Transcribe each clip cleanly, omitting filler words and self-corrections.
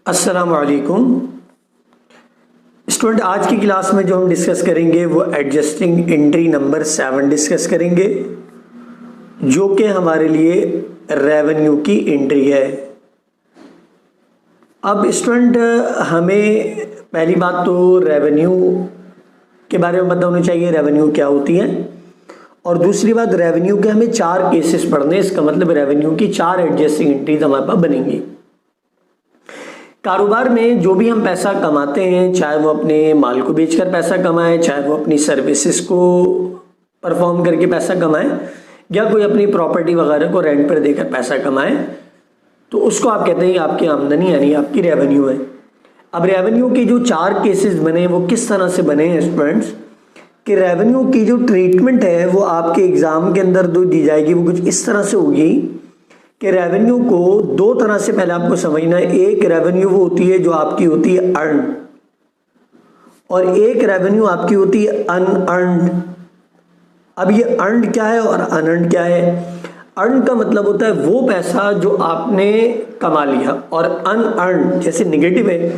अस्सलाम वालेकुम स्टूडेंट। आज की क्लास में जो हम डिस्कस करेंगे वो एडजस्टिंग एंट्री नंबर 7 डिस्कस करेंगे, जो कि हमारे लिए रेवेन्यू की एंट्री है। अब स्टूडेंट हमें पहली बात तो रेवेन्यू के बारे में पता होना चाहिए, रेवेन्यू क्या होती है। और दूसरी बात, रेवेन्यू के हमें 4 केसेस पढ़ने हैं। इसका मतलब रेवेन्यू की 4 एडजस्टिंग एंट्रीज हमारे पास बनेंगी। कारोबार में जो भी हम पैसा कमाते हैं, चाहे वो अपने माल को बेचकर पैसा कमाए, चाहे वो अपनी सर्विसेज को परफॉर्म करके पैसा कमाए, या कोई अपनी प्रॉपर्टी वगैरह को रेंट पर देकर पैसा कमाए, तो उसको आप कहते हैं आपकी आमदनी यानी आपकी रेवेन्यू है। अब रेवेन्यू के जो 4 केसेस बने वो किस तरह से बने हैं स्टूडेंट्स, कि रेवेन्यू की जो ट्रीटमेंट है वो आपके एग्जाम के अंदर जो दी जाएगी वो कुछ इस तरह से होगी कि रेवेन्यू को 2 तरह से पहले आपको समझना है। एक रेवेन्यू वो होती है जो आपकी होती है अर्न, और एक रेवेन्यू आपकी होती है अनअर्न्ड। अब ये अर्न क्या है और अनअर्न्ड क्या है? अर्न का मतलब होता है वो पैसा जो आपने कमा लिया, और अनअर्न्ड जैसे निगेटिव है।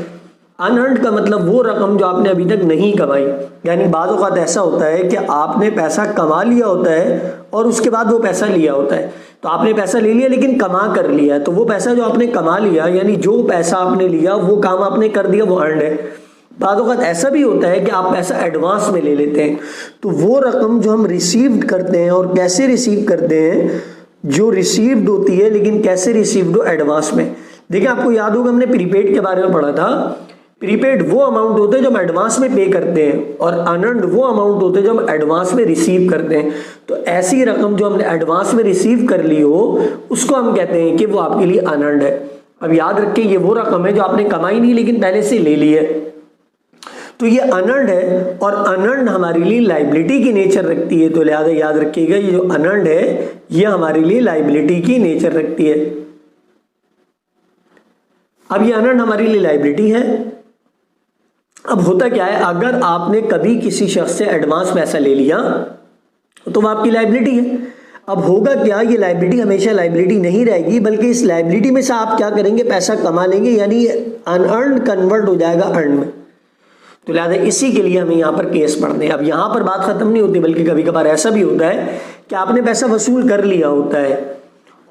अनअर्न्ड का मतलब वो रकम जो आपने अभी तक नहीं कमाई। यानी बाज़ औक़ात ऐसा होता है कि आपने पैसा कमा लिया होता है और उसके बाद वो पैसा लिया होता है। तो आपने पैसा ले लिया लेकिन कमा कर लिया है, तो वो पैसा जो आपने कमा लिया यानी जो पैसा आपने लिया वो काम आपने कर दिया, वो अर्न है। बाज़ औक़ात ऐसा भी होता है कि आप पैसा एडवांस में ले लेते हैं, तो वो रकम जो हम रिसीव्ड करते हैं, और कैसे रिसीव करते हैं, जो रिसीव्ड होती है लेकिन कैसे रिसीव्ड हो, एडवांस में। देखिए आपको याद होगा हमने प्रीपेड के बारे में पढ़ा था। प्रीपेड वो अमाउंट होते हैं जो हम एडवांस में पे करते हैं, और अनअर्न्ड वो अमाउंट होते हैं जो हम एडवांस में रिसीव करते हैं। तो ऐसी रकम जो हमने एडवांस में रिसीव कर ली हो उसको हम कहते हैं कि वो आपके लिए अनअर्न्ड है। अब याद रखिए ये वो रकम है जो आपने कमाई नहीं लेकिन पहले से ले ली है, तो ये अनअर्न्ड है। और अनअर्न्ड हमारे लिए लाइबिलिटी की नेचर रखती है, तो लिहाजा याद रखिएगा ये जो अनअर्न्ड है ये हमारे लिए लाइबिलिटी की नेचर रखती है। अब ये अनअर्न्ड हमारे लिए लाइबिलिटी है। अब होता क्या है, अगर आपने कभी किसी शख्स से एडवांस पैसा ले लिया तो वो आपकी लाइबिलिटी है। अब होगा क्या, ये लाइबिलिटी हमेशा लाइबिलिटी नहीं रहेगी, बल्कि इस लाइबिलिटी में से आप क्या करेंगे, पैसा कमा लेंगे, यानी अनअर्न्ड कन्वर्ट हो जाएगा अर्न में। तो लिहाजा इसी के लिए हमें यहाँ पर केस पढ़ने हैं। अब यहाँ पर बात खत्म नहीं होती, बल्कि कभी कभार ऐसा भी होता है कि आपने पैसा वसूल कर लिया होता है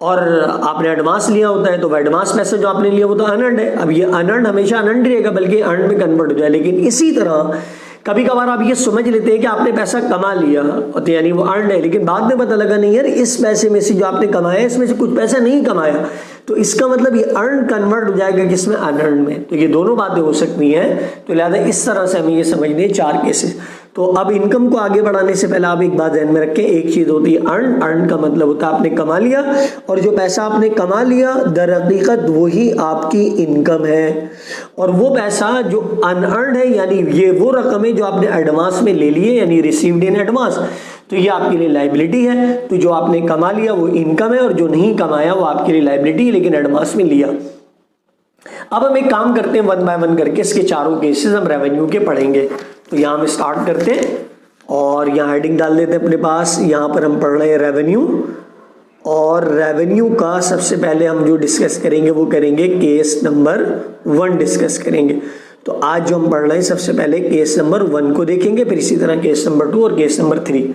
और आपने एडवांस लिया होता है, तो वह एडवांस पैसा जो आपने लिया वो तो अनअर्न्ड है। अब ये अनअर्न्ड हमेशा अनअर्न्ड रहेगा, बल्कि अर्न में कन्वर्ट हो जाए। लेकिन इसी तरह कभी कभार आप ये समझ लेते हैं कि आपने पैसा कमा लिया तो यानी वो अर्न है, लेकिन बाद में पता लगा नहीं यार इस पैसे में से जो आपने कमाया इसमें से कुछ पैसा नहीं कमाया, तो इसका मतलब ये अर्न कन्वर्ट हो जाएगा किसमें, अनअर्न्ड में। तो ये दोनों बातें हो सकती हैं। तो लिहाजा इस तरह से हमें ये समझने 4 केसेस। तो अब इनकम को आगे बढ़ाने से पहले आप एक बात ध्यान में रखें, एक चीज होती है अर्न। अर्न का मतलब होता है आपने कमा लिया, और जो पैसा आपने कमा लिया दर हकीकत वही आपकी इनकम है। और वो पैसा जो अनअर्न्ड है यानी ये वो रकम है जो आपने एडवांस में ले लिए, यानी रिसीव्ड इन एडवांस, तो ये आपके लिए लाइबिलिटी है। तो जो आपने कमा लिया वो इनकम है, और जो नहीं कमाया वो आपके लिए लाइबिलिटी है लेकिन एडवांस में लिया। अब हम एक काम करते हैं, 1 बाय 1 करके इसके चारों केसेस हम रेवेन्यू के पढ़ेंगे। तो यहाँ हम स्टार्ट करते हैं और यहाँ हेडिंग डाल देते हैं अपने पास। यहाँ पर हम पढ़ रहे हैं रेवेन्यू, और रेवेन्यू का सबसे पहले हम जो डिस्कस करेंगे वो करेंगे केस नंबर 1 डिस्कस करेंगे। तो आज जो हम पढ़ रहे हैं सबसे पहले केस नंबर 1 को देखेंगे, फिर इसी तरह केस नंबर 2 और केस नंबर 3।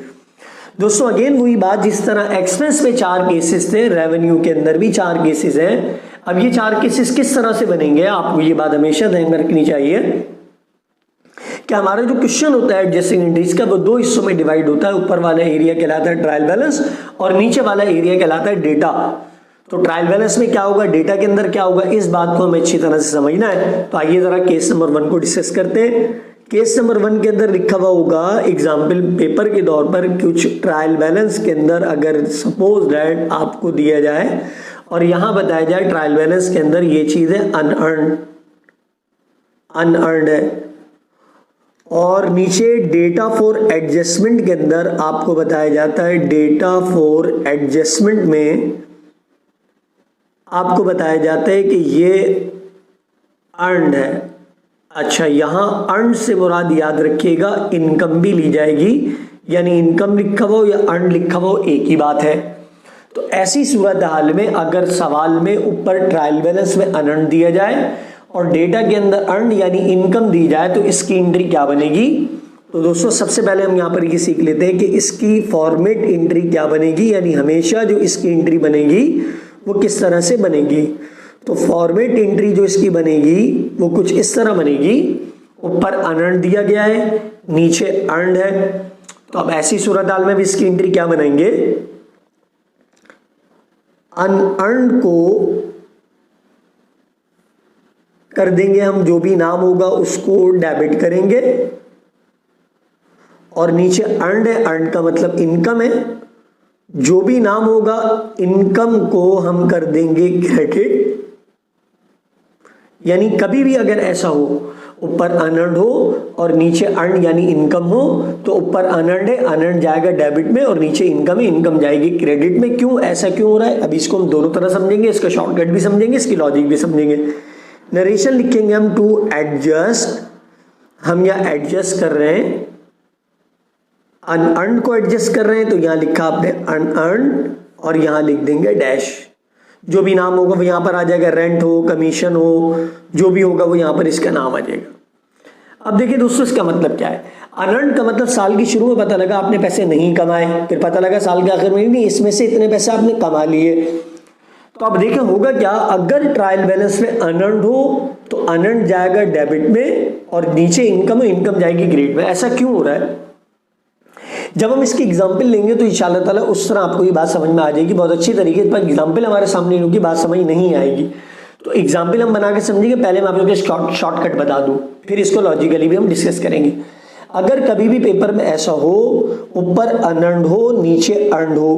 दोस्तों अगेन वही बात, जिस तरह एक्सपेंस में 4 केसेस थे, रेवेन्यू के अंदर भी 4 केसेस हैं। अब ये 4 केसेस किस तरह से बनेंगे, आपको ये बात हमेशा ध्यान में रखनी चाहिए कि हमारा जो क्वेश्चन होता है एडजस्टिंग एंट्रीज का वो 2 हिस्सों में डिवाइड होता है। ऊपर वाला एरिया कहलाता है ट्रायल बैलेंस, और नीचे वाला एरिया कहलाता है डेटा। तो ट्रायल बैलेंस में क्या होगा, डेटा के अंदर क्या होगा, इस बात को हमें अच्छी तरह से समझना है। तो आइए जरा केस नंबर 1 को डिस्कस करते हैं। केस नंबर 1 के अंदर लिखा हुआ होगा एग्जाम्पल पेपर के तौर पर, कुछ ट्रायल बैलेंस के अंदर अगर सपोज दैट आपको दिया जाए और यहाँ बताया जाए ट्रायल बैलेंस के अंदर ये चीज है अनअर्न्ड है, और नीचे डेटा फॉर एडजस्टमेंट के अंदर आपको बताया जाता है, डेटा फॉर एडजस्टमेंट में आपको बताया जाता है कि ये अर्न्ड है। अच्छा, यहाँ अर्न से मुराद याद रखिएगा इनकम भी ली जाएगी, यानी इनकम लिखा हो या अर्न लिखा हो एक ही बात है। तो ऐसी सूरत हाल में अगर सवाल में ऊपर ट्रायल बैलेंस में अनअर्न्ड दिया जाए और डेटा के अंदर अर्न यानी इनकम दी जाए तो इसकी एंट्री क्या बनेगी। तो दोस्तों सबसे पहले हम यहाँ पर ये सीख लेते हैं कि इसकी फॉर्मेट एंट्री क्या बनेगी, यानी हमेशा जो इसकी एंट्री बनेगी वो किस तरह से बनेगी। तो फॉर्मेट एंट्री जो इसकी बनेगी वो कुछ इस तरह बनेगी, ऊपर अनअर्न्ड दिया गया है, नीचे अर्न्ड है। तो अब ऐसी सूरत हाल में भी इसकी एंट्री क्या बनाएंगे, अनअर्न्ड को कर देंगे हम, जो भी नाम होगा उसको डेबिट करेंगे, और नीचे अर्न्ड है, अर्न्ड का मतलब इनकम है, जो भी नाम होगा इनकम को हम कर देंगे क्रेडिट। यानी कभी भी अगर ऐसा हो ऊपर अनअर्न्ड हो और नीचे अर्न यानी इनकम हो, तो ऊपर अनअर्न्ड है, अनअर्न्ड जाएगा डेबिट में, और नीचे इनकम है, इनकम जाएगी क्रेडिट में। क्यों ऐसा क्यों हो रहा है, अभी इसको हम दोनों तरह समझेंगे, इसका शॉर्टकट भी समझेंगे, इसकी लॉजिक भी समझेंगे। नरेशन लिखेंगे हम टू एडजस्ट, हम यहाँ एडजस्ट कर रहे हैं, अनअर्न्ड को एडजस्ट कर रहे हैं, तो यहां लिखा आपने अनअर्न्ड और यहां लिख देंगे डैश। जो भी नाम होगा वो यहां पर आ जाएगा, रेंट हो, कमीशन हो, जो भी होगा वो यहां पर इसका नाम आ जाएगा। अब देखिए दोस्तों इसका मतलब क्या है, अनअर्न्ड का मतलब साल की शुरू में पता लगा आपने पैसे नहीं कमाए, फिर पता लगा साल के आखिर में नहीं, इसमें से इतने पैसे आपने कमा लिए। तो अब देखिए होगा क्या, अगर ट्रायल बैलेंस में अनअर्न्ड हो तो अनअर्न्ड जाएगा डेबिट में और नीचे इनकम है, इनकम जाएगी क्रेडिट में। ऐसा क्यों हो रहा है, जब हम इसकी एग्जाम्पल लेंगे तो इंशाल्लाह ताला उस तरह आपको ये बात समझ में आ जाएगी बहुत अच्छी तरीके से। पर एग्जाम्पल हमारे सामने होगी, बात समझ नहीं आएगी, तो एग्जाम्पल हम बना के समझेंगे। पहले मैं आपको शॉर्टकट बता दूं, फिर इसको लॉजिकली भी हम डिस्कस करेंगे। अगर कभी भी पेपर में ऐसा हो ऊपर अनअर्न्ड हो नीचे अर्न्ड हो,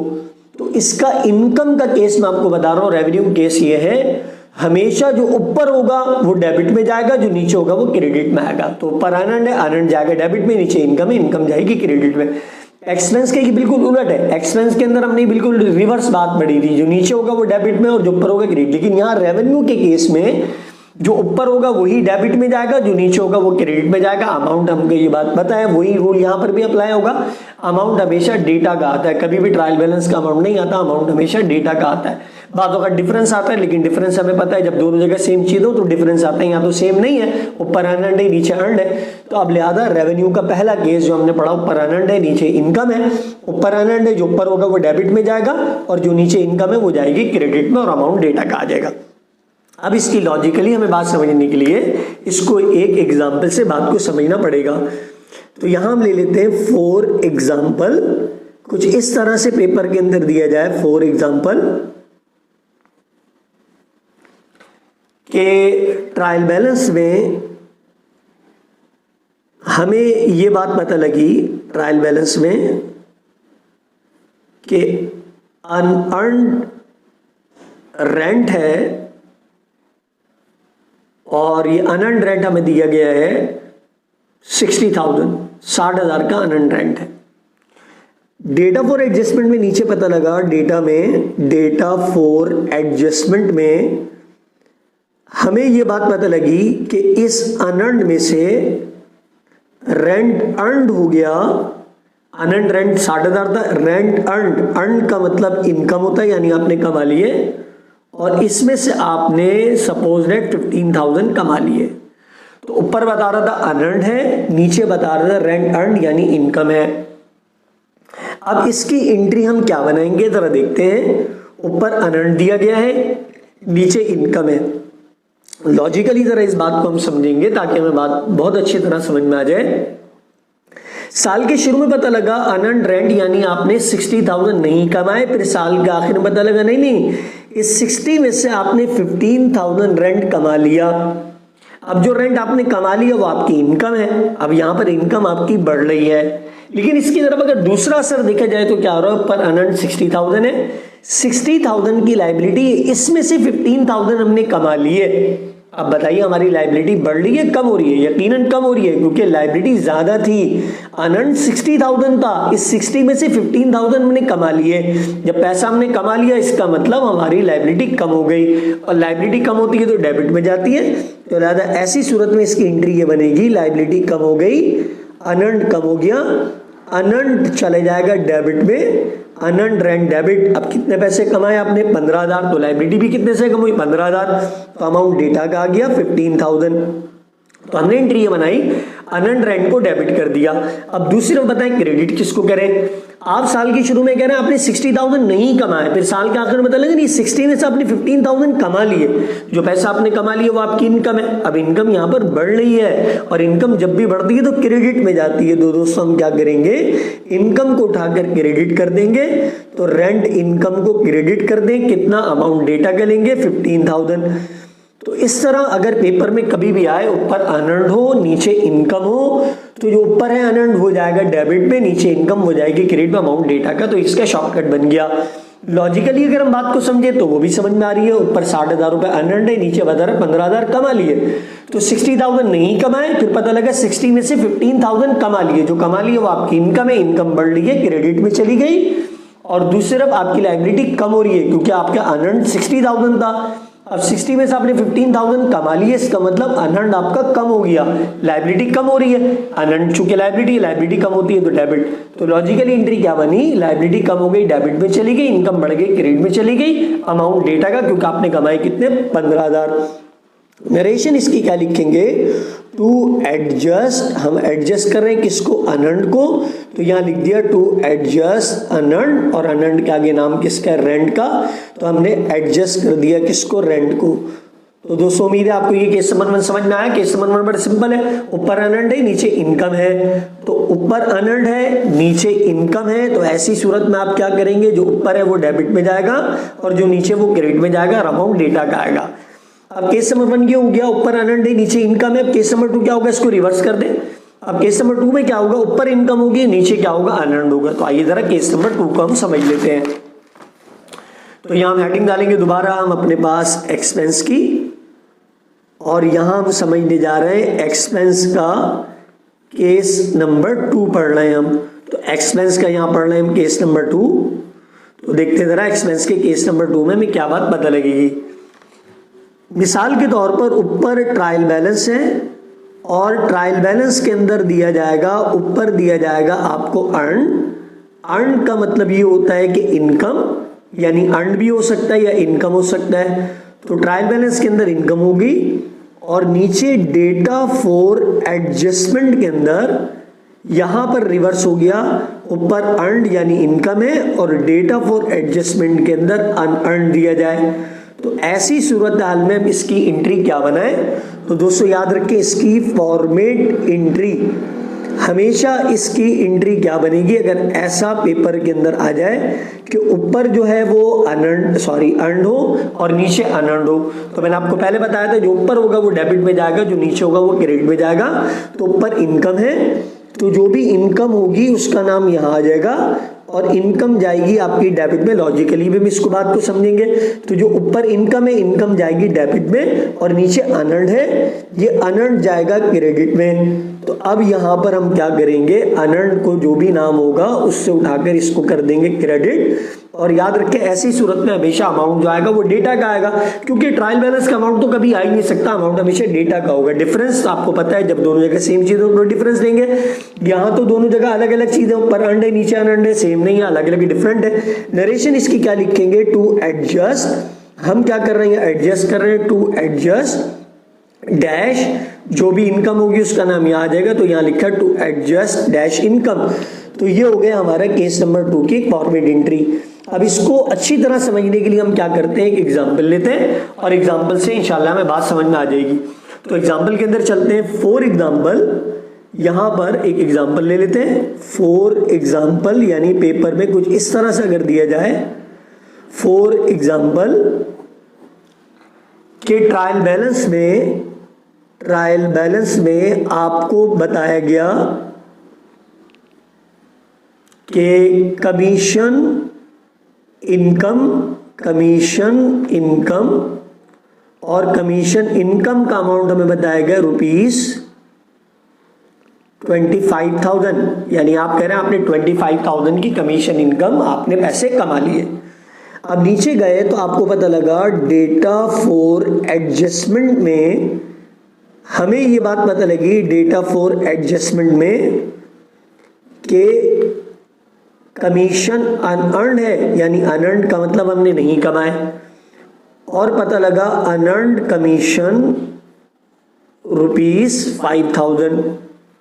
तो इसका इनकम का केस मैं आपको बता रहा हूँ, रेवेन्यू केस ये है, हमेशा जो ऊपर होगा वो डेबिट में जाएगा, जो नीचे होगा वो क्रेडिट में आएगा। तो ऊपर अनअर्न्ड है, अनअर्न्ड जाएगा डेबिट में, नीचे इनकम है, इनकम जाएगी क्रेडिट में। एक्सपेंस के बिल्कुल उलट है, एक्सपेंस के अंदर हमने बिल्कुल रिवर्स बात पढ़ी थी, जो नीचे होगा वो डेबिट में और जो ऊपर होगा क्रेडिट। लेकिन यहाँ रेवेन्यू के केस में जो ऊपर होगा वही डेबिट में जाएगा, जो नीचे होगा वो क्रेडिट में जाएगा। अमाउंट हमको ये बात पता है, वही रूल यहाँ पर भी अप्लाई होगा। अमाउंट हमेशा डेटा का आता है, कभी भी ट्रायल बैलेंस का अमाउंट नहीं आता, अमाउंट हमेशा डेटा का आता है। बातों का डिफरेंस आता है, लेकिन डिफरेंस हमें पता है, जब दोनों जगह सेम चीज हो तो डिफरेंस आता है। यहाँ तो सेम नहीं है, ऊपर अनअर्न्ड है नीचे अर्न्ड है। तो अब लिहाजा रेवेन्यू का पहला केस जो हमने पढ़ा, ऊपर अनअर्न्ड है नीचे इनकम है, ऊपर अनअर्न्ड है, जो ऊपर होगा वो डेबिट में जाएगा और जो नीचे इनकम है वो जाएगी क्रेडिट में, और अमाउंट डेटा का आ जाएगा। अब इसकी लॉजिकली हमें बात समझने के लिए इसको एक एग्जाम्पल से बात को समझना पड़ेगा। तो यहां हम ले लेते हैं फॉर एग्जाम्पल, कुछ इस तरह से पेपर के अंदर दिया जाए फॉर एग्जाम्पल के ट्रायल बैलेंस में हमें ये बात पता लगी, ट्रायल बैलेंस में कि अनअर्न्ड रेंट है और ये अनअर्न्ड रेंट हमें दिया गया है 60,000, 60,000 का अनअर्न्ड रेंट है। डेटा फॉर एडजस्टमेंट में नीचे पता लगा, डेटा में डेटा फॉर एडजस्टमेंट में हमें ये बात पता लगी कि इस अनअर्न्ड में से रेंट अर्न्ड हो गया। अनअर्न्ड रेंट 60,000 था, रेंट अर्न्ड, अर्न्ड का मतलब इनकम होता है, यानी आपने कमा लिए, और इसमें से आपने सपोज डेट 15,000 कमा लिए। तो ऊपर बता रहा था अनअर्न्ड है, नीचे बता रहा था रेंट अर्न्ड यानी इनकम है। अब इसकी एंट्री हम क्या बनाएंगे जरा देखते हैं। ऊपर अनअर्न्ड दिया गया है, नीचे इनकम है। लॉजिकली जरा इस बात को हम समझेंगे ताकि हमें बात बहुत अच्छी तरह समझ में आ जाए। साल के शुरू में पता लगा अनअर्न्ड रेंट यानी आपने 60,000 नहीं कमाए, फिर साल के आखिर में पता लगा नहीं इस 60 में से आपने 15,000 रेंट कमा लिया। अब जो रेंट आपने कमा लिया वो आपकी इनकम है। अब यहां पर इनकम आपकी बढ़ रही है, लेकिन इसकी तरफ अगर दूसरा असर देखा जाए तो क्या हो रहा है, पर अनअर्न्ड 60,000 है, 60,000 की लायबिलिटी, इसमें से 15,000 हमने कमा लिए। अब बताइए हमारी लायबिलिटी बढ़ रही है कम हो रही है? यकीनन कम हो रही है, क्योंकि लायबिलिटी ज्यादा थी। अनअर्न्ड 60,000 था, इस 60 में से 15,000 हमने कमा लिए। जब पैसा हमने कमा लिया इसका मतलब हमारी लायबिलिटी कम हो गई, और लायबिलिटी कम होती है तो डेबिट में जाती है। तो लिहाजा ऐसी सूरत में इसकी एंट्री ये बनेगी, लायबिलिटी कम हो गई, अनअर्न्ड कम हो गया, अनअर्न्ड चले जाएगा डेबिट में, अनअर्न्ड रेंट डेबिट। अब कितने पैसे कमाए आपने? 15,000। तो लाइबिलिटी भी कितने से कम हुई? 15,000। तो अमाउंट डेटा का आ गया 15,000। तो हमने एंट्री ये बनाई, अनअर्न्ड रेंट को डेबिट कर दिया। अब दूसरी तरफ बताएं क्रेडिट किसको करें? आप साल के शुरू में कह रहे हैं आपने 60,000 नहीं कमाए, फिर साल के आखिर में पता लगा नहीं 60 में से आपने 15,000 कमा लिए। जो पैसा आपने कमा लिया वो आपकी इनकम है। अब इनकम यहाँ पर बढ़ रही है, और इनकम जब भी बढ़ती है तो क्रेडिट में जाती है। दोस्तों हम क्या करेंगे? इनकम को उठाकर क्रेडिट कर देंगे। तो रेंट इनकम को क्रेडिट कर दें, कितना अमाउंट डेटा का लेंगे? 15,000। तो इस तरह अगर पेपर में कभी भी आए ऊपर अनअर्न्ड हो नीचे इनकम हो, तो जो ऊपर है अनअर्न्ड हो जाएगा डेबिट में, नीचे इनकम हो जाएगी क्रेडिट में अमाउंट डेटा का। तो इसका शॉर्टकट बन गया। लॉजिकली अगर हम बात को समझे तो वो भी समझ में आ रही है। ऊपर 60,000 रुपए अनअर्न्ड है, नीचे बता रहा 15,000 कमा लिए। तो 60,000 नहीं कमाए, फिर पता लगा 60 में से 15,000 कमा लिए। जो कमा लिए वो आपकी इनकम है, इनकम बढ़ रही है, क्रेडिट में चली गई। और दूसरी तरफ आपकी लायबिलिटी कम हो रही है, क्योंकि आपका अनअर्न्ड 60,000 था। अब 60 में से आपने 15,000 कमा लिए, इसका मतलब अनअर्न्ड आपका कम हो गया, लायबिलिटी कम हो रही है। अनअर्न्ड चूंकि लायबिलिटी कम होती है तो डेबिट। तो लॉजिकली एंट्री क्या बनी? लायबिलिटी कम हो गई, डेबिट में चली गई, इनकम बढ़ गई, क्रेडिट में चली गई, अमाउंट डेटा का, क्योंकि आपने कमाए कितने? 15,000। नरेशन इसकी क्या लिखेंगे? टू एडजस्ट, हम एडजस्ट कर रहे हैं किसको? अनअर्न्ड को। तो यहां लिख दिया टू एडजस्ट अनअर्न्ड, और अनअर्न्ड के आगे नाम किसका है? रेंट का। तो हमने एडजस्ट कर दिया किसको? रेंट को। तो दोस्तों उम्मीद है आपको ये केस नंबर 1 समझ में आया। केस नंबर 1 बड़ा सिंपल है, ऊपर अनअर्न्ड है नीचे इनकम है। तो ऊपर अनअर्न्ड है नीचे इनकम है, तो ऐसी सूरत में आप क्या करेंगे? जो ऊपर है वो डेबिट में जाएगा और जो नीचे वो क्रेडिट में जाएगा, और अमाउंट डेटा का आएगा। अब केस नंबर 1 ये हो गया, ऊपर अनअर्न्ड है नीचे इनकम है। केस नंबर 2 क्या होगा? इसको रिवर्स कर दे। अब केस नंबर 2 में क्या होगा? ऊपर इनकम होगी, नीचे क्या होगा? अनअर्न्ड होगा। तो आइए जरा केस नंबर 2 को हम समझ लेते हैं। तो यहां हम हेडिंग डालेंगे दोबारा हम अपने पास एक्सपेंस की, और यहां हम समझने जा रहे हैं एक्सपेंस का केस नंबर 2 पढ़ रहे हैं हम। तो एक्सपेंस का यहां पढ़ रहे हैं हम केस नंबर 2। तो देखते जरा एक्सपेंस के केस नंबर 2 में हमें क्या बात पता लगेगी। मिसाल के तौर पर ऊपर ट्रायल बैलेंस है, और ट्रायल बैलेंस के अंदर दिया जाएगा, ऊपर दिया जाएगा आपको अर्न का मतलब ये होता है कि इनकम, यानी अर्न भी हो सकता है या इनकम हो सकता है। तो ट्रायल बैलेंस के अंदर इनकम होगी, और नीचे डेटा फॉर एडजस्टमेंट के अंदर यहां पर रिवर्स हो गया, ऊपर अर्न यानी इनकम है और डेटा फॉर एडजस्टमेंट के अंदर अनअर्न दिया जाए। तो ऐसी सूरत हाल में हम इसकी एंट्री क्या बनाए? तो दोस्तों याद रखें इसकी फॉर्मेट एंट्री, हमेशा इसकी एंट्री क्या बनेगी? अगर ऐसा पेपर के अंदर आ जाए कि ऊपर जो है वो अर्न हो और नीचे अनअर्न्ड हो। तो मैंने आपको पहले बताया था जो ऊपर होगा वो डेबिट में जाएगा, जो नीचे होगा वो क्रेडिट में जाएगा। तो ऊपर इनकम है, तो जो भी इनकम होगी उसका नाम यहाँ आ जाएगा, और इनकम जाएगी आपकी डेबिट में। लॉजिकली भी हम इसको बात को समझेंगे। तो जो ऊपर इनकम है, इनकम जाएगी डेबिट में, और नीचे अनअर्न्ड है, ये अनअर्न्ड जाएगा क्रेडिट में। तो अब यहाँ पर हम क्या करेंगे? अनअर्न्ड को जो भी नाम होगा उससे उठाकर इसको कर देंगे क्रेडिट। और याद रखें ऐसी सूरत में हमेशा अमाउंट जो आएगा वो डेटा का आएगा, क्योंकि ट्रायल बैलेंस का अमाउंट तो कभी आ ही नहीं सकता, अमाउंट हमेशा डेटा का होगा। डिफरेंस आपको पता है, जब दोनों जगह सेम चीज हो तो डिफरेंस देंगे। यहाँ तो दोनों जगह अलग अलग चीजें, ऊपर अर्न्ड है नीचे अनअर्न्ड है, सेम नहीं है, अलग अलग डिफरेंट है। नरेशन इसकी क्या लिखेंगे? टू एडजस्ट, हम क्या कर रहे हैं? एडजस्ट कर रहे हैं। टू एडजस्ट डैश, जो भी इनकम होगी उसका नाम यहाँ आ जाएगा। तो यहाँ लिखा टू एडजस्ट डैश इनकम। तो ये हो गया हमारा केस नंबर 2 की फॉर्मेट एंट्री। अब इसको अच्छी तरह समझने के लिए हम क्या करते हैं? एक एग्जाम्पल लेते हैं, और एग्जाम्पल से इंशाल्लाह हमें बात समझ में आ जाएगी। तो एग्जाम्पल के अंदर चलते हैं। फॉर एग्जाम्पल, यहां पर एक एग्जाम्पल ले लेते हैं। फॉर एग्जाम्पल यानी पेपर में कुछ इस तरह से अगर दिया जाए, फॉर एग्जाम्पल के ट्रायल बैलेंस में आपको बताया गया कि कमीशन इनकम और कमीशन इनकम का अमाउंट हमें बताया गया ₹25,000। यानी आप कह रहे हैं आपने 25,000 की कमीशन इनकम आपने पैसे कमा लिए। अब नीचे गए तो आपको पता लगा डेटा फॉर एडजस्टमेंट में हमें ये बात पता लगी, डेटा फॉर एडजस्टमेंट में कि कमीशन अनअर्न्ड है, यानी अनअर्न्ड का मतलब हमने नहीं कमाए, और पता लगा अनअर्न्ड कमीशन ₹5000।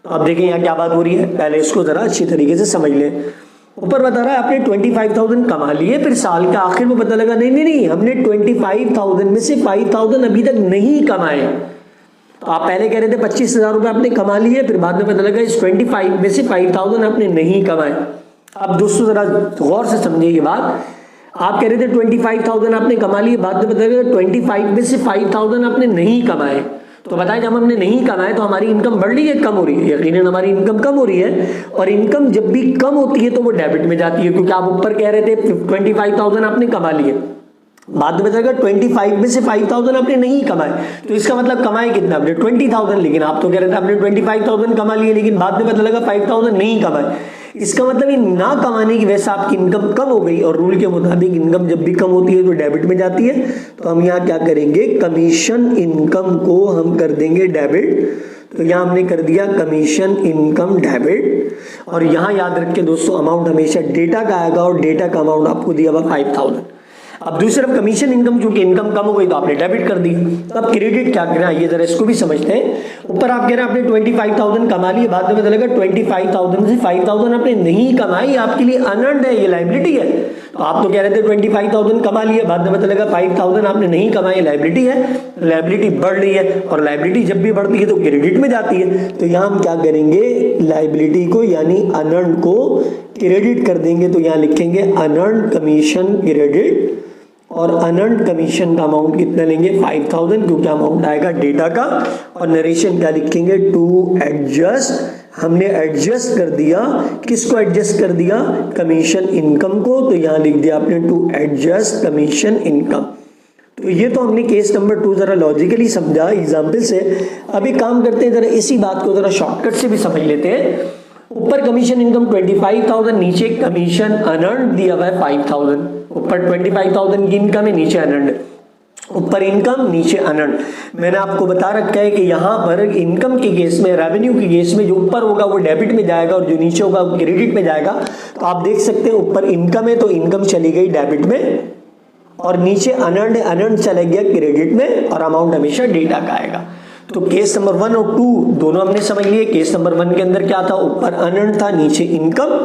अब देखें यहाँ क्या बात हो रही है, पहले इसको जरा अच्छी तरीके से समझ लें। ऊपर बता रहा है आपने 25,000 कमा लिए, फिर साल के आखिर में पता लगा नहीं हमने 25,000 में से 5,000 अभी तक नहीं कमाए। तो आप पहले कह रहे थे 25,000 रुपए आपने कमा लिए, फिर बाद में पता लगा इस 25 में से 5,000 आपने नहीं कमाए। अब दोस्तों जरा गौर से समझिए ये बात, आप कह रहे थे 25,000 आपने कमा लिए, बाद में पता लगा 25 में से 5,000 आपने नहीं कमाए। तो बताएं जब हमने नहीं कमाए तो हमारी इनकम बढ़ रही है कम हो रही है? यकीनन हमारी इनकम कम हो रही है, और इनकम जब भी कम होती है तो वो डेबिट में जाती है, क्योंकि आप ऊपर कह रहे थे 25,000 आपने कमा लिए, बाद में बताएगा 25 में से 5,000 आपने नहीं कमाए। तो इसका मतलब कमाए कितना आपने? 20,000, लेकिन आप तो कह रहे थे आपने 25,000 कमा लिए, लेकिन बाद में पता लगा 5,000 नहीं कमाए। इसका मतलब ये ना कमाने की वजह से आपकी इनकम कम हो गई, और रूल के मुताबिक इनकम जब भी कम होती है तो डेबिट में जाती है। तो हम यहाँ क्या करेंगे, कमीशन इनकम को हम कर देंगे डेबिट। तो यहाँ हमने कर दिया कमीशन इनकम डेबिट, और यहाँ याद रख के दोस्तों अमाउंट हमेशा डेटा का आएगा, और डेटा का अमाउंट आपको दिया हुआ 5,000। अब दूसरी तरफ कमीशन इनकम, चूंकि इनकम कम हो गई तो आपने डेबिट कर दी। तो अब क्रेडिट क्या करना है, ये जरा इसको भी समझते हैं। ऊपर आप कह रहे हैं आपने 25,000 कमा लिए, बाद में पता लगा 25,000 से 5,000 आपने नहीं कमाई, आपके लिए अनअर्न्ड है, ये लायबिलिटी है। तो आप तो कह रहे थे 25,000 कमा लिए, बाद में पता लगा 5,000 आपने नहीं कमाई, लायबिलिटी है। लायबिलिटी बढ़ रही है, और लायबिलिटी जब भी बढ़ती है तो क्रेडिट में जाती है। तो यहाँ हम क्या करेंगे, लायबिलिटी को यानी अनअर्न्ड को क्रेडिट कर देंगे। तो यहाँ लिखेंगे अनअर्न्ड कमीशन क्रेडिट, और अनअर्न्ड कमीशन का अमाउंट कितना लेंगे, 5,000, क्योंकि अमाउंट आएगा डेटा का। और नरेशन क्या लिखेंगे, टू एडजस्ट, हमने एडजस्ट कर दिया, किसको एडजस्ट कर दिया, कमीशन इनकम को। तो यहाँ लिख दिया आपने टू एडजस्ट कमीशन इनकम। तो ये तो हमने केस नंबर 2 जरा लॉजिकली समझा एग्जाम्पल से। अभी काम करते हैं, जरा इसी बात को जरा शॉर्टकट से भी समझ लेते हैं। ऊपर कमीशन इनकम 25,000, नीचे कमीशन अनअर्न्ड दिया हुआ है 5,000। ऊपर 25,000 की इनकम है, नीचे अनअर्न्ड, ऊपर इनकम नीचे अनअर्न्ड। मैंने आपको बता रखा है कि यहाँ पर इनकम के केस में, रेवेन्यू के केस में जो ऊपर होगा वो डेबिट में जाएगा, और जो नीचे होगा वो क्रेडिट में जाएगा। तो आप देख सकते हैं ऊपर इनकम है तो इनकम चली गई डेबिट में, और नीचे अनअर्न्ड है, अनअर्न्ड चला गया क्रेडिट में, और अमाउंट हमेशा डेटा का आएगा। तो केस नंबर 1 और 2 दोनों हमने समझ लिए। केस नंबर 1 के अंदर क्या था, ऊपर अनअर्न्ड था, नीचे इनकम।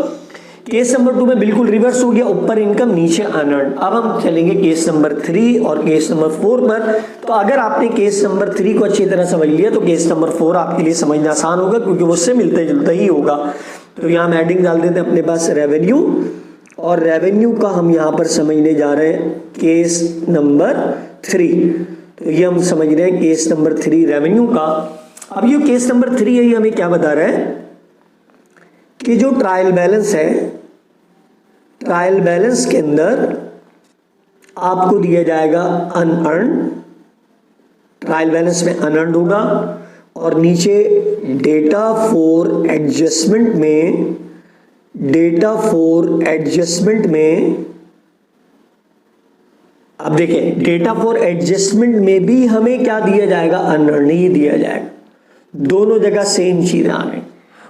केस नंबर 2 में बिल्कुल रिवर्स हो गया, ऊपर इनकम नीचे अनअर्न्ड। अब हम चलेंगे केस नंबर 3 और केस नंबर 4 पर। तो अगर आपने केस नंबर 3 को अच्छी तरह समझ लिया तो केस नंबर 4 आपके लिए समझना आसान होगा, क्योंकि वो उससे मिलता जुलता ही होगा। तो यहाँ हम हेडिंग डाल देते हैं अपने पास रेवेन्यू, और रेवेन्यू का हम यहाँ पर समझने जा रहे हैं केस नंबर 3। तो ये हम समझ रहे हैं केस नंबर 3 रेवेन्यू का। अब ये केस नंबर 3 है, ये हमें क्या बता रहा है कि जो ट्रायल बैलेंस है, ट्रायल बैलेंस के अंदर आपको दिया जाएगा अनअर्न्ड, ट्रायल बैलेंस में अनअर्न्ड होगा, और नीचे डेटा फॉर एडजस्टमेंट में, डेटा फॉर एडजस्टमेंट में, अब देखें डेटा फॉर एडजस्टमेंट में भी हमें क्या दिया जाएगा, अनअर्न्ड ही दिया जाएगा। दोनों जगह सेम चीजें आ रही,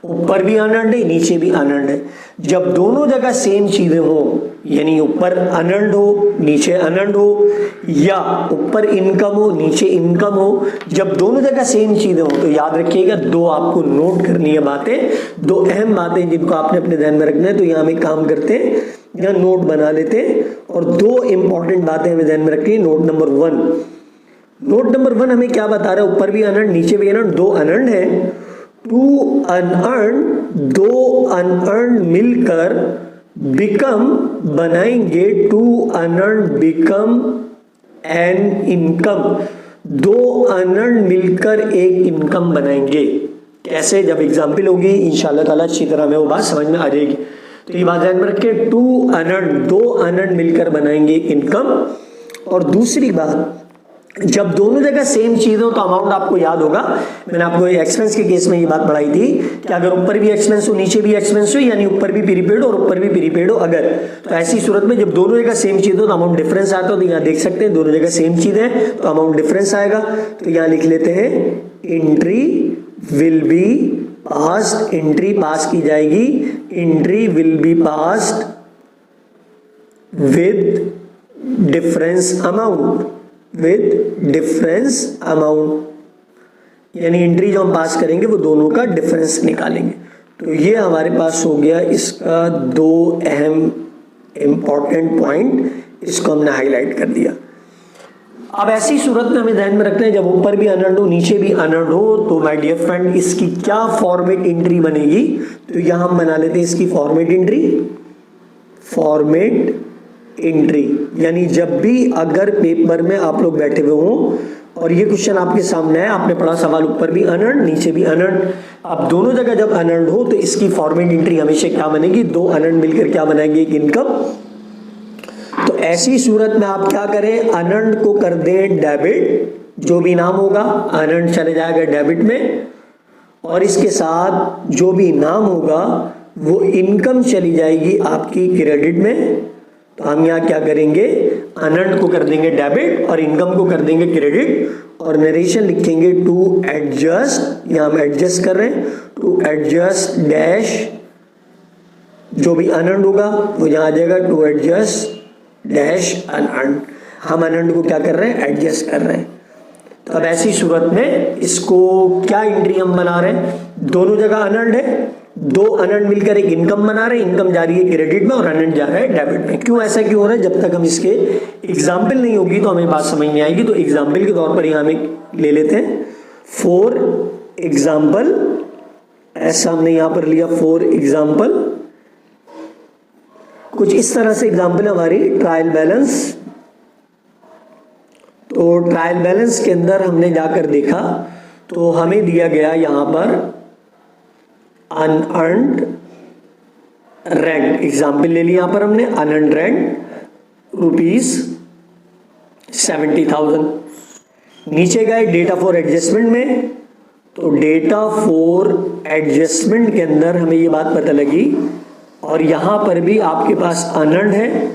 ऊपर भी अनअर्न्ड है, नीचे भी अनअर्न्ड है। जब दोनों जगह सेम चीजें हो, यानी ऊपर अनअर्न्ड हो नीचे अनअर्न्ड हो, या ऊपर इनकम हो नीचे इनकम हो, जब दोनों जगह सेम चीजें हो तो याद रखिएगा दो आपको नोट करनी है बातें, दो अहम बातें जिनको आपने अपने ध्यान में रखना है। तो यहाँ हम एक काम करते हैं, यहाँ नोट बना लेते हैं, और दो इंपॉर्टेंट बातें हमें ध्यान में रखनी है। नोट नंबर 1, नोट नंबर 1 हमें क्या बता रहा है, ऊपर भी अनअर्न्ड नीचे भी अनअर्न्ड, दो अनअर्न्ड है। टू अनअर्न्ड, दो अनअर्न्ड मिलकर बिकम, बनाएंगे two unearned become an income, दो अनअर्न्ड मिलकर एक इनकम बनाएंगे। कैसे, जब एग्जाम्पल होगी इंशाल्लाह ताला अच्छी तरह में वो बात समझ में आ जाएगी। तो ये बात ध्यान में रखें, टू अनअर्न्ड, दो अनअर्न्ड मिलकर बनाएंगे इनकम। और दूसरी बात, जब दोनों जगह सेम चीज हो तो अमाउंट आपको याद होगा, मैंने आपको एक्सपेंस के केस में ये बात पढ़ाई थी कि अगर ऊपर भी एक्सपेंस हो नीचे भी एक्सपेंस हो, यानी ऊपर भी प्रीपेड और ऊपर भी प्रीपेड हो अगर, तो ऐसी सूरत में जब दोनों जगह सेम चीज हो तो अमाउंट डिफरेंस आता है। तो यहाँ देख सकते हैं दोनों जगह सेम चीज है तो अमाउंट डिफरेंस आएगा। तो यहाँ लिख लेते हैं entry will be passed, entry पास की जाएगी, entry will be passed with difference amount, with difference amount, यानी एंट्री जो हम पास करेंगे वो दोनों का डिफरेंस निकालेंगे। तो ये हमारे पास हो गया इसका दो अहम इंपॉर्टेंट पॉइंट, इसको हमने हाईलाइट कर दिया। अब ऐसी सूरत में हमें ध्यान में रखना है जब ऊपर भी अनअर्न्ड हो नीचे भी अनअर्न्ड हो तो माय डियर फ्रेंड इसकी क्या फॉर्मेट एंट्री बनेगी। तो यहां हम बना लेते हैं इसकी फॉर्मेट एंट्री, फॉर्मेट एंट्री, यानी जब भी अगर पेपर में आप लोग बैठे हुए हों और ये क्वेश्चन आपके सामने है, आपने पढ़ा सवाल ऊपर भी अनअर्न्ड नीचे भी अनअर्न्ड, अब दोनों जगह जब अनअर्न्ड हो तो इसकी फॉर्मेट एंट्री हमेशा क्या बनेगी, दो अनअर्न्ड मिलकर क्या बनाएंगे, एक इनकम। तो ऐसी सूरत में आप क्या करें, अनअर्न्ड को कर दें डेबिट, जो भी नाम होगा अनअर्न्ड चले जाएगा डेबिट में, और इसके साथ जो भी नाम होगा वो इनकम चली जाएगी आपकी क्रेडिट में। तो हम यहाँ क्या करेंगे, अनअर्न्ड को कर देंगे डेबिट और इनकम को कर देंगे क्रेडिट, और नरेशन लिखेंगे टू एडजस्ट, यहाँ हम एडजस्ट कर रहे हैं, टू एडजस्ट डैश, जो भी अनअर्न्ड होगा वो यहाँ आ जाएगा टू एडजस्ट डैश अनअर्न्ड। हम अनअर्न्ड को क्या कर रहे हैं, एडजस्ट कर रहे हैं। तो अब ऐसी सूरत में इसको क्या एंट्री हम बना रहे हैं, दोनों जगह अनअर्न्ड है, दो अनअर्न्ड मिलकर एक इनकम बना रहे हैं, इनकम जा रही है क्रेडिट में और अनअर्न्ड जा रहा है डेबिट में। क्यों ऐसा क्यों हो रहा है, जब तक हम इसके एग्जाम्पल नहीं होगी तो हमें बात समझ नहीं आएगी। तो एग्जाम्पल के तौर पर यहाँ हमें ले लेते हैं फॉर एग्जाम्पल, ऐसा हमने यहाँ पर लिया फॉर एग्जाम्पल, कुछ इस तरह से एग्जाम्पल हमारी ट्रायल बैलेंस। तो ट्रायल बैलेंस के अंदर हमने जाकर देखा तो हमें दिया गया यहां पर अनअर्न्ड रेंट, एग्जाम्पल ले लिया यहां पर हमने अनअर्न्ड रेंट ₹70,000। नीचे गए डेटा फॉर एडजस्टमेंट में, तो डेटा फॉर एडजस्टमेंट के अंदर हमें ये बात पता लगी, और यहां पर भी आपके पास अनअर्न्ड है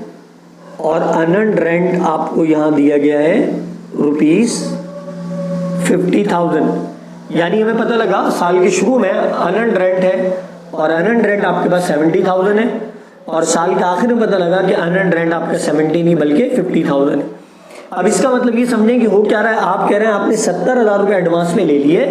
और अनअर्न्ड रेंट आपको यहां दिया गया है ₹50,000। यानी हमें पता लगा साल के शुरू में अनअर्न्ड रेंट है और अनअर्न्ड रेंट आपके पास 70,000 है, और साल के आखिर में पता लगा कि अनअर्न्ड रेंट आपका 70 नहीं बल्कि 50,000 है। अब इसका मतलब ये समझें कि हो क्या रहा है, आप कह रहे हैं आपने 70,000 रुपये एडवांस में ले लिए,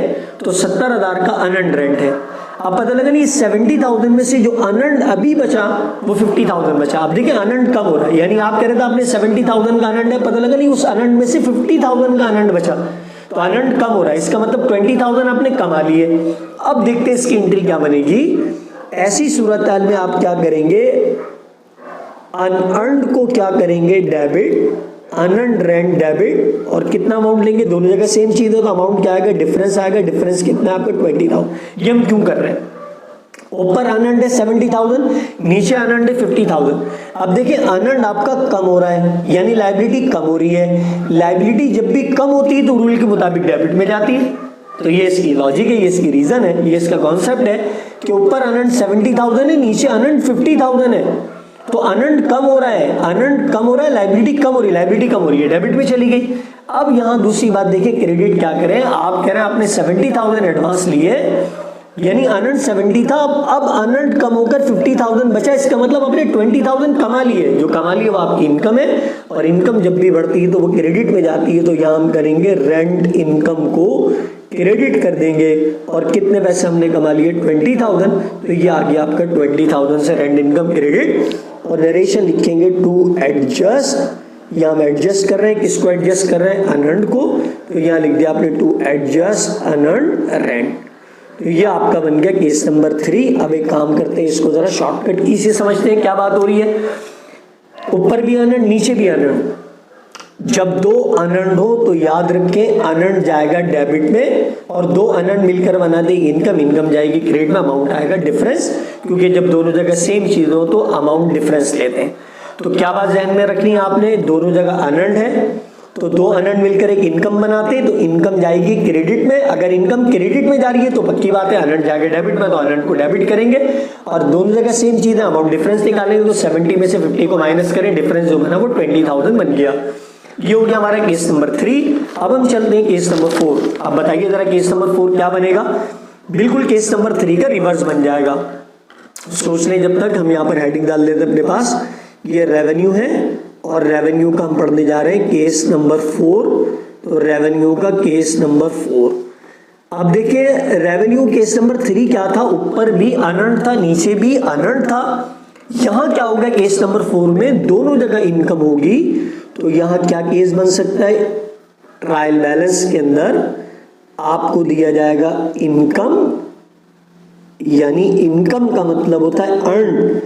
तो 70,000 का अनअर्न्ड रेंट है। अब पता लगा नहीं 70,000 में से जो अनअर्न्ड अभी बचा वो 50,000 बचा। अब देखिए अनअर्न्ड कम हो रहा है, यानी आप कह रहे थे आपने 70,000 का अनअर्न्ड है, पता लगा नहीं उस अनअर्न्ड में से 50,000 का अनअर्न्ड बचा, तो अनअर्न्ड कम हो रहा है, इसका मतलब 20,000 आपने कमा लिए। अब देखते हैं इसकी एंट्री क्या बनेगी। ऐसी सूरत में आप क्या करेंगे, अनअर्न्ड को क्या करेंगे डेबिट, अनअर्न्ड रेंट डेबिट, और कितना अमाउंट लेंगे, दोनों जगह सेम चीज है तो अमाउंट क्या आएगा, डिफरेंस आएगा। डिफरेंस कितना है आपका 20,000। ये हम क्यों कर रहे हैं, ऊपर अनअर्न्ड है 70,000, नीचे अनअर्न्ड है 50,000। अब देखिए अनअर्न्ड आपका कम हो रहा है, यानी लायबिलिटी कम हो रही है। लायबिलिटी जब भी कम होती है तो रूल के मुताबिक डेबिट में जाती है। तो ये इसकी लॉजिक है, ये इसकी रीजन है, ये इसका कॉन्सेप्ट है कि ऊपर अनअर्न्ड 70,000 है, नीचे अनअर्न्ड 50,000 है। तो अनअर्न्ड कम हो रहा है, अनअर्न्ड कम हो रहा है, लायबिलिटी कम हो रही है, लायबिलिटी कम हो रही है, डेबिट में चली गई। अब यहां दूसरी बात देखिए, क्रेडिट क्या करें, आप कह रहे हैं आपने 70,000 एडवांस लिए, यानी अनअर्न्ड 70 था, अब अनअर्न्ड कम होकर 50,000 बचा, इसका मतलब आपने 20,000 कमा लिए, जो कमा लिए वो आपकी इनकम है, और इनकम जब भी बढ़ती है तो वो क्रेडिट में जाती है। तो यहां हम करेंगे रेंट इनकम को क्रेडिट कर देंगे, और कितने पैसे हमने कमा लिए 20,000, तो ये आ गया आपका 20,000 से रेंट इनकम क्रेडिट। और नरेशन लिखेंगे टू एडजस्ट, यहाँ हम एडजस्ट कर रहे हैं, किसको एडजस्ट कर रहे हैं, अनअर्न्ड को, तो यहाँ लिख दिया आपने टू एडजस्ट अनअर्न्ड रेंट। तो ये आपका बन गया केस नंबर 3। अब एक काम करते हैं, इसको जरा शॉर्टकट की से समझते हैं क्या बात हो रही है। ऊपर भी अनअर्न्ड नीचे भी अनअर्न्ड, जब दो अनअर्न्ड हो तो याद रखें अनअर्न्ड जाएगा डेबिट में, और दो अनअर्न्ड मिलकर बना दे इनकम, इनकम जाएगी क्रेडिट में, अमाउंट आएगा डिफरेंस, क्योंकि जब दोनों जगह सेम चीज हो तो अमाउंट डिफरेंस लेते हैं। तो क्या बात ध्यान में रखनी है आपने, दोनों जगह अनअर्न्ड है तो दो अनअर्न्ड मिलकर एक इनकम बनाते हैं, तो इनकम जाएगी क्रेडिट में। अगर इनकम क्रेडिट में जा रही है तो पक्की बात है अनअर्न्ड जाएगा डेबिट में, तो अनअर्न्ड को डेबिट करेंगे, और दोनों जगह सेम चीज है, अमाउंट डिफरेंस निकालेंगे, तो 70 में से 50 को माइनस करें, डिफरेंस जो बना वो 20,000 बन गया। ये हो गया हमारा केस नंबर 3। अब हम चलते हैं केस नंबर 4। अब बताइए जरा केस नंबर 4 क्या बनेगा। बिल्कुल केस नंबर 3 का रिवर्स बन जाएगा। सोच लें जब तक हम यहाँ पर हेडिंग डाल देते अपने पास, ये रेवेन्यू है और रेवेन्यू का हम पढ़ने जा रहे हैं केस नंबर 4। तो रेवेन्यू का केस नंबर 4, अब देखिए रेवेन्यू केस नंबर 3 क्या था, ऊपर भी अनअर्न्ड था नीचे भी अनअर्न्ड था। यहां क्या होगा केस नंबर 4 में दोनों जगह इनकम होगी। तो यहां क्या केस बन सकता है, ट्रायल बैलेंस के अंदर आपको दिया जाएगा इनकम, यानी इनकम का मतलब होता है अर्न,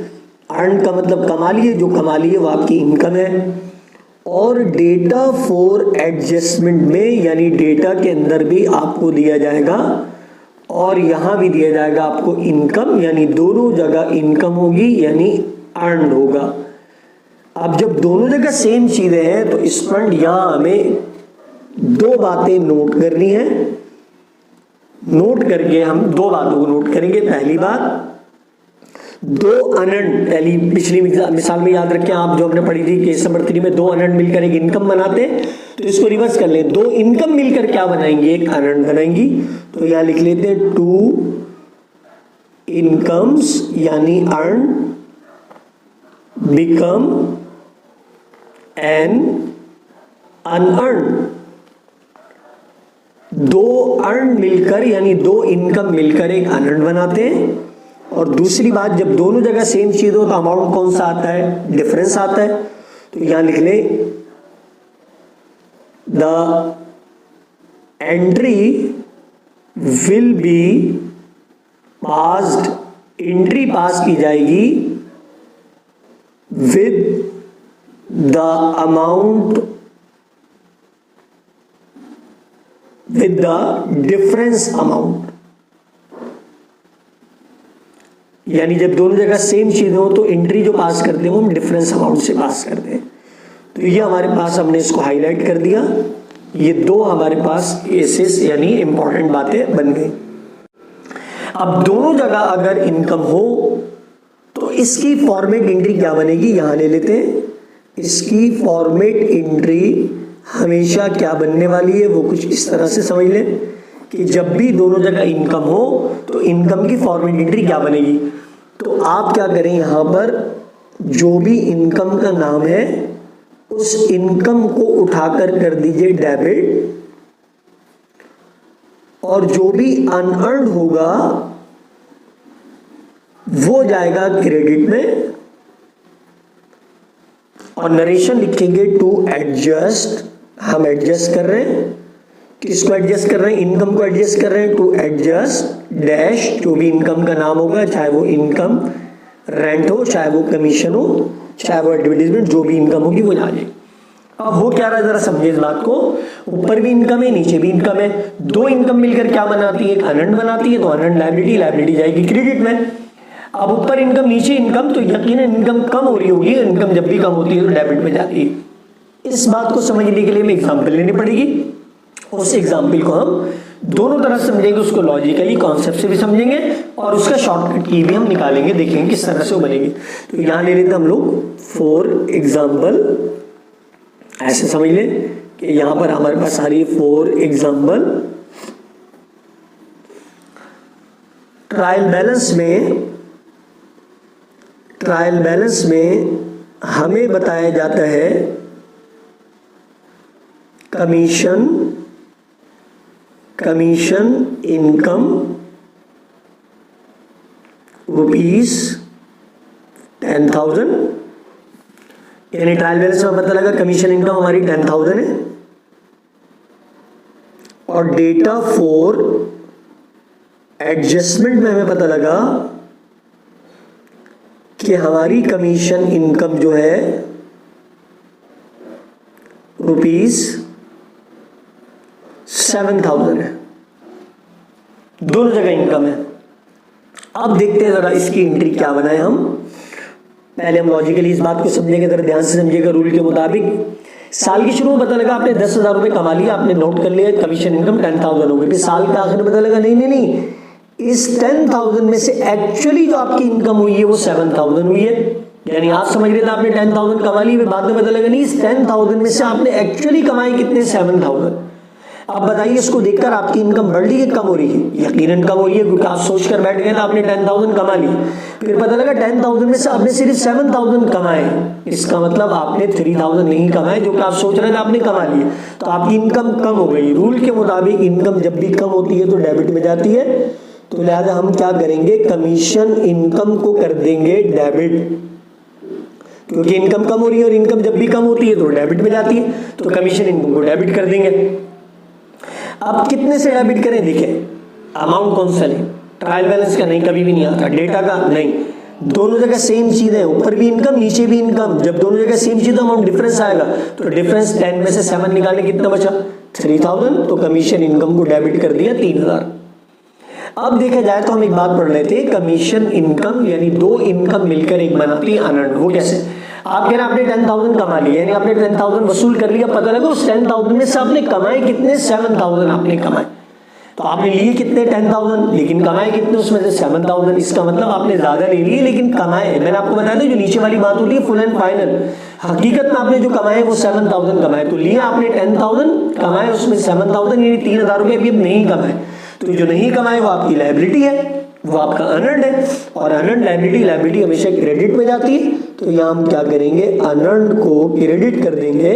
अर्न का मतलब कमा लिए, जो कमा लिए वो आपकी इनकम है। और डेटा फॉर एडजस्टमेंट में यानी डेटा के अंदर भी आपको दिया जाएगा और यहां भी दिया जाएगा आपको इनकम, यानी दोनों जगह इनकम होगी यानी अर्न होगा। अब जब दोनों जगह सेम चीजें हैं तो इस पर यहां हमें दो बातें नोट करनी है। नोट करके हम दो बातों को नोट करेंगे। पहली बात, दो अनअर्न्ड, पहली पिछली मिसाल में याद रखें आप जो हमने पढ़ी थी केस नंबर 3 में, दो अनअर्न्ड मिलकर एक इनकम बनाते हैं। तो इसको रिवर्स कर लें, दो इनकम मिलकर क्या बनाएंगे, एक अनअर्न्ड बनाएंगी। तो यहां लिख लेते हैं 2 इनकम्स यानी अर्न बिकम एन अनअर्न्ड। दो अर्न मिलकर यानी दो इनकम मिलकर एक अनअर्न्ड बनाते हैं। और दूसरी बात, जब दोनों जगह सेम चीज हो तो अमाउंट कौन सा आता है, डिफरेंस आता है। तो यहां लिख ले the entry will be passed, entry पास की जाएगी with the amount, with the difference amount. यानी जब दोनों जगह सेम चीज हो तो एंट्री जो पास करते हैं वो हम डिफरेंस अमाउंट से पास करते हैं। तो ये हमारे पास, हमने इसको हाईलाइट कर दिया। ये दो हमारे पास केसेस यानी इंपॉर्टेंट बातें बन गई। अब दोनों जगह अगर इनकम हो तो इसकी फॉर्मेट एंट्री क्या बनेगी, यहां ले लेते हैं। इसकी फॉर्मेट एंट्री हमेशा क्या बनने वाली है, वो कुछ इस तरह से समझ लें कि जब भी दोनों जगह इनकम हो तो इनकम की फॉर्मेट एंट्री क्या बनेगी। तो आप क्या करें, यहां पर जो भी इनकम का नाम है उस इनकम को उठाकर कर दीजिए डेबिट, और जो भी अनअर्न्ड होगा वो जाएगा क्रेडिट में। और नरेशन लिखेंगे टू एडजस्ट, हम एडजस्ट कर रहे हैं, किसको एडजस्ट कर रहे हैं, इनकम को एडजस्ट कर रहे हैं। टू एडजस्ट डैश, जो भी इनकम का नाम होगा, चाहे वो इनकम रेंट हो, चाहे वो कमीशन हो, चाहे वो एडवर्टीजमेंट, जो भी इनकम होगी वो आ जाएगी। अब हो क्या रहा है जरा समझिए इस बात को। ऊपर भी इनकम है नीचे भी इनकम है, दो इनकम मिलकर क्या बनाती है, एक अनअर्न्ड बनाती है। तो अनअर्न्ड लायबिलिटी, लायबिलिटी जाएगी क्रेडिट में। अब ऊपर इनकम नीचे इनकम, तो यकीनन इनकम कम हो रही होगी, इनकम जब भी कम होती है तो डेबिट में जाती है। इस बात को समझने के लिए हमें एग्जाम्पल लेनी पड़ेगी। उस एग्जाम्पल को हम दोनों तरह समझेंगे, उसको लॉजिकली कॉन्सेप्ट से भी समझेंगे और उसका शॉर्टकट की भी हम निकालेंगे, देखेंगे किस तरह से वो बनेगी। तो यहां ले लेते हम लोग 4 एग्जाम्पल, ऐसे समझ लें कि यहां पर हमारे पास आ रही है 4 एग्जाम्पल। ट्रायल बैलेंस में हमें बताया जाता है कमीशन इनकम रुपीज 10,000, यानी ट्रायल बैलेंस में पता लगा कमीशन इनकम हमारी 10,000 है। और डेटा फॉर एडजस्टमेंट में हमें पता लगा कि हमारी कमीशन इनकम जो है रुपीज 7,000 है, दोनों जगह इनकम है। अब देखते हैं जरा इसकी एंट्री क्या बनाए हम। पहले हम लॉजिकली इस बात को समझेंगे, जरा ध्यान से समझिएगा। रूल के मुताबिक साल के शुरू में पता लगा आपने 10,000 रुपए कमा लिया, आपने नोट कर लिया कमीशन इनकम 10,000 हो गई। फिर साल के आखिर में पता लगा नहीं, इस 10,000 में से एक्चुअली जो आपकी इनकम हुई है वो 7,000 हुई है। यानी आप समझ रहे थे आपने 10,000 कमा ली, फिर बाद में पता लगा नहीं, इस 10,000 में से आपने एक्चुअली कमाई कितने, 7,000। अब बताइए इसको देखकर आपकी इनकम बढ़ रही है कम हो रही है? यकीनन कम हो रही है, क्योंकि आप सोच कर बैठ गए ना आपने 10,000 कमा ली, फिर पता लगा 10,000 में से आपने सिर्फ 7,000 कमाए। इसका मतलब आपने 3,000 नहीं कमाए जो कि आप सोच रहे थे आपने कमा लिए, तो आपकी इनकम कम हो गई। रूल के मुताबिक इनकम जब भी कम होती है तो डेबिट में जाती है, तो लिहाजा हम क्या करेंगे, कमीशन इनकम को कर देंगे डेबिट, क्योंकि इनकम कम हो रही है और इनकम जब भी कम होती है तो डेबिट में जाती है, तो कमीशन इनकम को डेबिट कर देंगे। अब कितने से डेबिट करें, देखिए अमाउंट कौन सा लें, ट्रायल बैलेंस का नहीं, कभी भी नहीं आता, डेटा का नहीं, दोनों जगह सेम चीज है, ऊपर भी इनकम नीचे भी इनकम, जब दोनों जगह सेम चीज अमाउंट डिफरेंस आएगा, तो डिफरेंस 10 में से 7 निकालने कितना बचा, 3,000, तो कमीशन इनकम को डेबिट कर दिया 3,000। अब देखा जाए तो हम एक बात पढ़ रहे थे, कमीशन इनकम यानी दो इनकम मिलकर एक बनाती है अनअर्न्ड। वो कैसे, आप कह रहे हैं आपने 10,000 कमा लिया, यानी आपने 10,000 वसूल कर लिया, पता लगा उस 10,000 में से आपने कमाए कितने, 7,000 आपने कमाए। तो आपने लिए कितने, 10,000, लेकिन कमाए कितने उसमें से 7,000। इसका मतलब आपने ज्यादा ले लिए लेकिन कमाए, मैंने आपको बताया था जो नीचे वाली बात होती है फुल एंड फाइनल, हकीकत में आपने जो कमाए वो 7,000 कमाए। तो लिया आपने 10,000, कमाए उसमें 7,000, यानी 3,000 रुपये अभी नहीं कमाए। तो जो नहीं कमाए वो आपकी लायबिलिटी है, वो आपका अनअर्न्ड है, और अनअर्न्ड लायबिलिटी हमेशा क्रेडिट में जाती है। तो यहाँ हम क्या करेंगे, अनअर्न्ड को क्रेडिट कर देंगे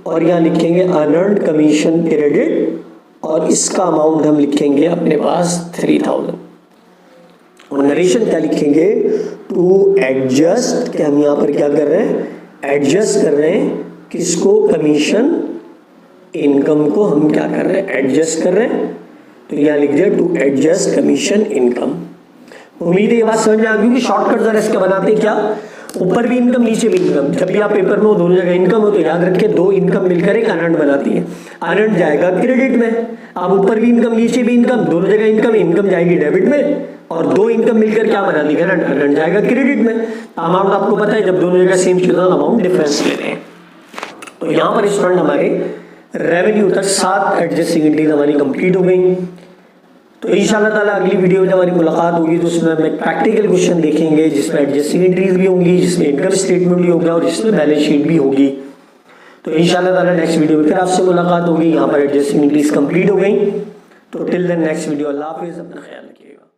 और यहाँ लिखेंगे अनअर्न्ड कमीशन क्रेडिट, और इसका अमाउंट हम लिखेंगे अपने पास 3,000। और नरेशन क्या लिखेंगे, टू एडजस्ट, कि हम यहाँ पर क्या कर रहे हैं, एडजस्ट कर रहे हैं किसको, कमीशन इनकम को हम क्या कर रहे हैं, एडजस्ट कर रहे हैं। तो यहाँ लिख दिया टू एडजस्ट कमीशन इनकम। उम्मीद है ये बात समझ में आ गई कि शॉर्टकट जरा इसका बनाते क्या, ऊपर भी इनकम नीचे भी इनकम, जब भी आप पेपर में हो दोनों जगह इनकम हो तो याद रखिए दो इनकम मिलकर एक अनअर्न्ड बनाती है। अनअर्न्ड जाएगा क्रेडिट में, आप ऊपर भी इनकम नीचे भी इनकम, दोनों जगह इनकम, इनकम जाएगी डेबिट में, और दो इनकम मिलकर क्या बना दी, अनअर्न्ड जाएगा क्रेडिट में। अमाउंट आपको पता है जब दोनों जगह सेम चीज अमाउंट डिफरेंस ले रहे हैं। तो यहाँ पर स्टूडेंट हमारे रेवेन्यू तक 7 एडजस्टिंग एंट्रीज हमारी कंप्लीट हो गई। तो इंशाल्लाह ताला अगली वीडियो में हमारी मुलाकात होगी तो उसमें हम प्रैक्टिकल क्वेश्चन देखेंगे जिसमें एडजस्टिंग एंट्रीज भी होंगी, जिसमें इनकम स्टेटमेंट भी होगा और जिसमें बैलेंस शीट भी होगी। तो इंशाल्लाह ताला नेक्स्ट वीडियो में फिर आपसे मुलाकात होगी। यहाँ पर एडजस्टिंग एंट्रीज कंप्लीट हो गई। तो टिल देन नेक्स्ट वीडियो, अल्लाह हाफिज़, अपना ख्याल रखिएगा।